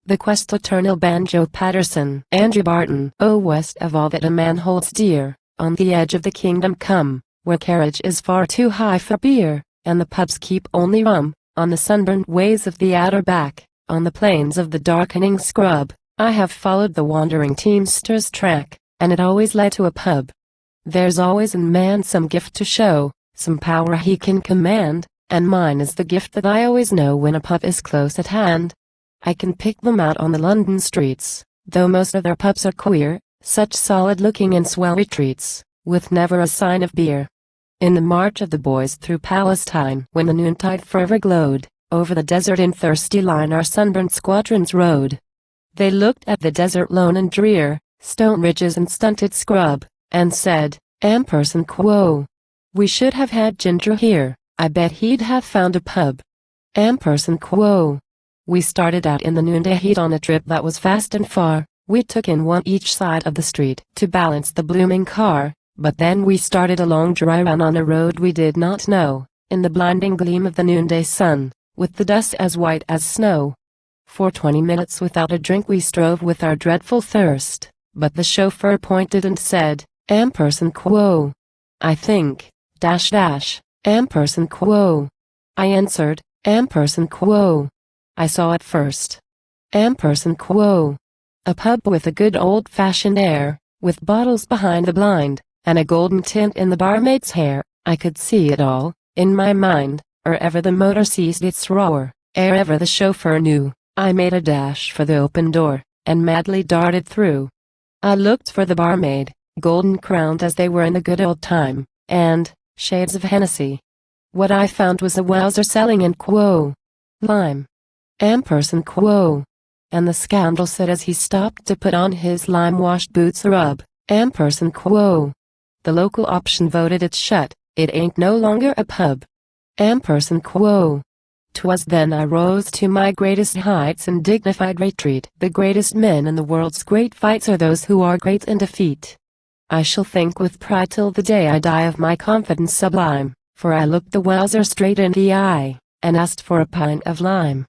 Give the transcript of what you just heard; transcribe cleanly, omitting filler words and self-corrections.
The quest eternal Banjo Paterson, Andrew Barton. Oh, west of all that a man holds dear, on the edge of the kingdom come, where carriage is far too high for beer, and the pubs keep only rum, on the sunburned ways of the outer back, on the plains of the darkening scrub, I have followed the wandering teamster's track, and it always led to a pub. There's always in man some gift to show, some power he can command, and mine is the gift that I always know when a pub is close at hand. I can pick them out on the London streets, though most of their pubs are queer, such solid-looking and swell retreats, with never a sign of beer. In the march of the boys through Palestine, when the noontide fervor glowed, over the desert in thirsty line our sunburnt squadrons rode. They looked at the desert lone and drear, stone ridges and stunted scrub, and said, "Amperson quo. We should have had Ginger here, I bet he'd have found a pub." Amperson quo. We started out in the noonday heat on a trip that was fast and far. We took in one each side of the street to balance the blooming car, but then we started a long dry run on a road we did not know, in the blinding gleam of the noonday sun, with the dust as white as snow. For 20 minutes without a drink we strove with our dreadful thirst, but the chauffeur pointed and said, "Amperson quo. I think, Amperson quo." I answered, "Amperson quo. I saw it first. Amperson quo." A pub with a good old-fashioned air, with bottles behind the blind, and a golden tint in the barmaid's hair. I could see it all, in my mind, or ever the motor ceased its roar, ere ever the chauffeur knew. I made a dash for the open door, and madly darted through. I looked for the barmaid, golden-crowned as they were in the good old time, and shades of Hennessy. What I found was a wowser selling in quo. Lime. Amperson quo. And the scoundrel said as he stopped to put on his lime-washed boots rub, "Amperson quo. The local option voted it shut, it ain't no longer a pub. Amperson quo." 'Twas then I rose to my greatest heights in dignified retreat. The greatest men in the world's great fights are those who are great in defeat. I shall think with pride till the day I die of my confidence sublime, for I looked the wowser straight in the eye, and asked for a pint of lime.